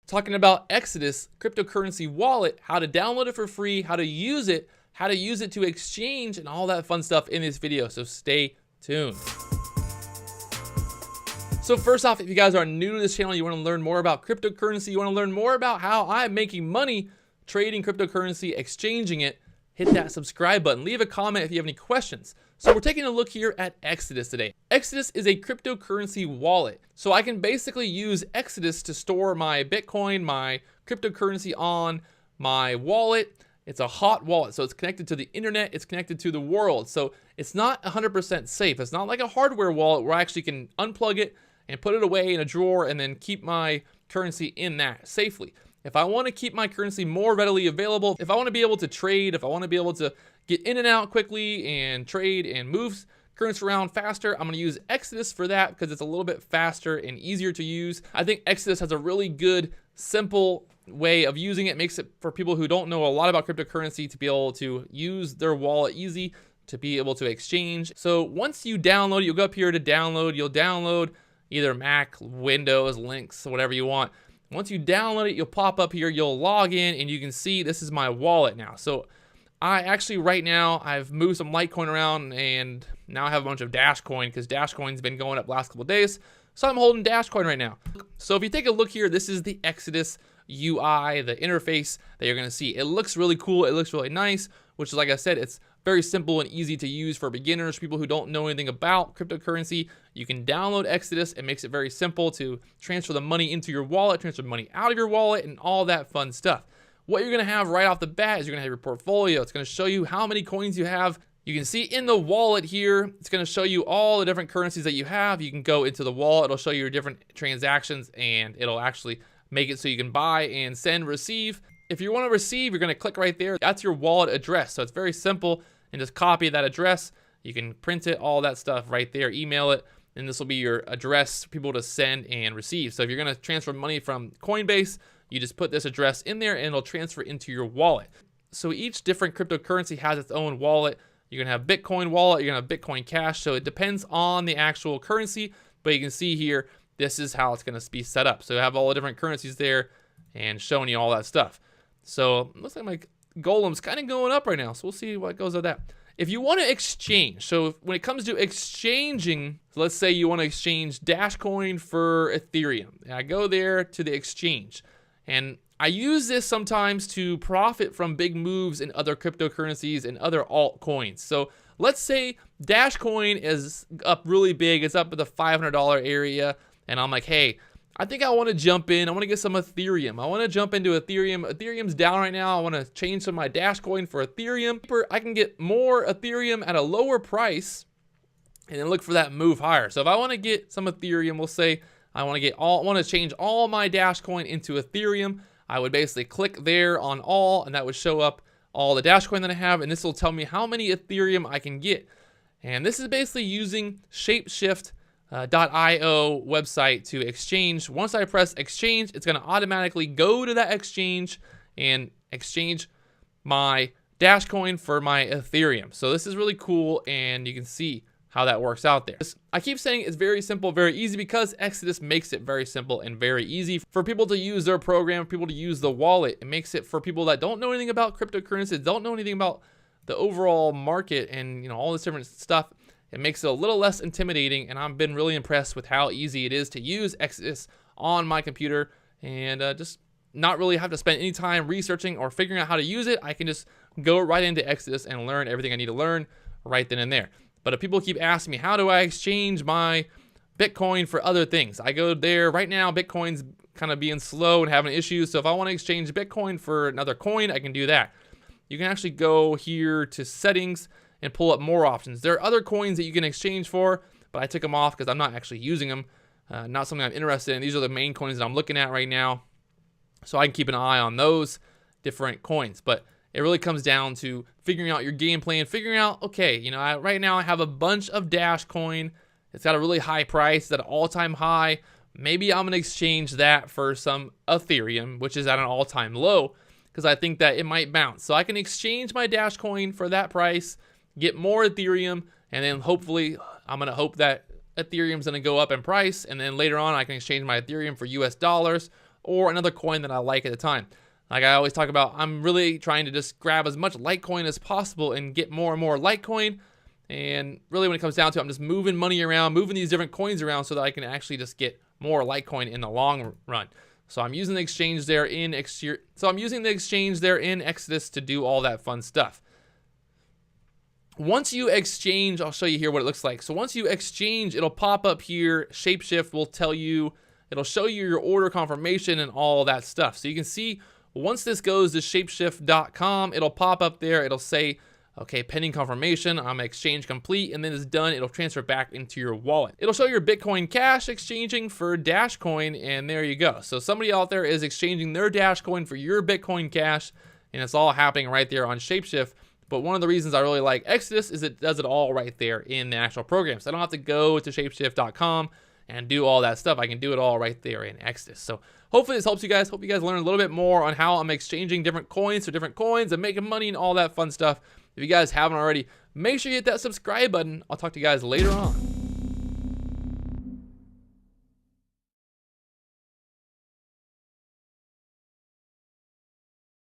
talking about Exodus cryptocurrency wallet, how to download it for free, how to use it to exchange, and all that fun stuff in this video. So stay tuned. So first off, if you guys are new to this channel, you want to learn more about cryptocurrency, you want to learn more about how I'm making money trading cryptocurrency, exchanging it, hit that subscribe button. Leave a comment if you have any questions. So we're taking a look here at Exodus today. Exodus is a cryptocurrency wallet. So I can basically use Exodus to store my Bitcoin, my cryptocurrency on my wallet. It's a hot wallet, so it's connected to the internet, it's connected to the world. So it's not 100% safe. It's not like a hardware wallet where I actually can unplug it and put it away in a drawer and then keep my currency in that safely. If I want to keep my currency more readily available, if I want to be able to trade, if I want to be able to get in and out quickly and trade and move currency around faster, I'm going to use Exodus for that because it's a little bit faster and easier to use. I think Exodus has a really good, simple way of using it. It makes it for people who don't know a lot about cryptocurrency to be able to use their wallet easy, to be able to exchange. So once you download it, you'll go up here to download. You'll download either Mac, Windows, Linux, whatever you want. Once you download it, you'll pop up here, you'll log in, and you can see this is my wallet now. So I actually, right now, I've moved some Litecoin around, and now I have a bunch of Dashcoin, because Dashcoin's been going up the last couple of days. So I'm holding Dashcoin right now. So if you take a look here, this is the Exodus UI, the interface that you're going to see. It looks really cool. It looks really nice, which is, like I said, it's very simple and easy to use for beginners, people who don't know anything about cryptocurrency. You can download Exodus. It makes it very simple to transfer the money into your wallet, transfer the money out of your wallet, and all that fun stuff. What you're going to have right off the bat is you're going to have your portfolio. It's going to show you how many coins you have. You can see in the wallet here, it's going to show you all the different currencies that you have. You can go into the wallet. It'll show you your different transactions, and it'll actually make it so you can buy and send, receive. If you want to receive, you're going to click right there. That's your wallet address. So it's very simple, and just copy that address. You can print it, all that stuff right there, email it, and this will be your address for people to send and receive. So if you're going to transfer money from Coinbase, you just put this address in there and it'll transfer into your wallet. So each different cryptocurrency has its own wallet. You're going to have Bitcoin wallet, you're going to have Bitcoin Cash. So it depends on the actual currency, but you can see here, this is how it's going to be set up. So you have all the different currencies there and showing you all that stuff. So it looks like my Golem's kind of going up right now, so we'll see what goes with that. If you want to exchange, so when it comes to exchanging, so let's say you want to exchange Dashcoin for Ethereum. And I go there to the exchange, and I use this sometimes to profit from big moves in other cryptocurrencies and other altcoins. So let's say Dashcoin is up really big, it's up at the $500 area, and I'm like, hey, I think I want to jump in. I want to get some Ethereum. I want to jump into Ethereum. Ethereum's down right now. I want to change some of my Dashcoin for Ethereum. I can get more Ethereum at a lower price and then look for that move higher. So if I want to get some Ethereum, we'll say I want to change all my Dashcoin into Ethereum. I would basically click there on all, and that would show up all the Dashcoin that I have, and this will tell me how many Ethereum I can get. And this is basically using Shapeshift.io website to exchange. Once I press exchange, it's going to automatically go to that exchange and exchange my Dashcoin for my Ethereum. So this is really cool, and you can see how that works out there. I keep saying it's very simple, very easy, because Exodus makes it very simple and very easy for people to use their program, for people to use the wallet. It makes it for people that don't know anything about cryptocurrency, don't know anything about the overall market and all this different stuff. It makes it a little less intimidating, and I've been really impressed with how easy it is to use Exodus on my computer and just not really have to spend any time researching or figuring out how to use it. I can just go right into Exodus and learn everything I need to learn right then and there. But if people keep asking me, how do I exchange my Bitcoin for other things? I go there. Right now, Bitcoin's kind of being slow and having issues. So if I want to exchange Bitcoin for another coin, I can do that. You can actually go here to settings and pull up more options. There are other coins that you can exchange for, but I took them off because I'm not actually using them. Not something I'm interested in. These are the main coins that I'm looking at right now. So I can keep an eye on those different coins. But it really comes down to figuring out your game plan, figuring out, okay, right now I have a bunch of Dashcoin. It's got a really high price, it's at an all-time high. Maybe I'm going to exchange that for some Ethereum, which is at an all-time low, because I think that it might bounce. So I can exchange my Dashcoin for that price, get more Ethereum, and then hopefully I'm going to hope that Ethereum's going to go up in price, and then later on I can exchange my Ethereum for US dollars, or another coin that I like at the time. Like I always talk about, I'm really trying to just grab as much Litecoin as possible and get more and more Litecoin. And really when it comes down to it, I'm just moving money around, moving these different coins around so that I can actually just get more Litecoin in the long run. So I'm using the exchange there in Exodus to do all that fun stuff. Once you exchange, I'll show you here what it looks like. So once you exchange, it'll pop up here. Shapeshift will tell you, it'll show you your order confirmation and all that stuff. So you can see once this goes to shapeshift.com, it'll pop up there. It'll say, okay, pending confirmation, I'm exchange complete, and then it's done. It'll transfer back into your wallet. It'll show your Bitcoin Cash exchanging for Dashcoin, and there you go. So somebody out there is exchanging their Dashcoin for your Bitcoin Cash, and it's all happening right there on Shapeshift. But one of the reasons I really like Exodus is it does it all right there in the actual program. So I don't have to go to shapeshift.com and do all that stuff. I can do it all right there in Exodus. So hopefully this helps you guys. Hope you guys learn a little bit more on how I'm exchanging different coins for different coins and making money and all that fun stuff. If you guys haven't already, make sure you hit that subscribe button. I'll talk to you guys later on.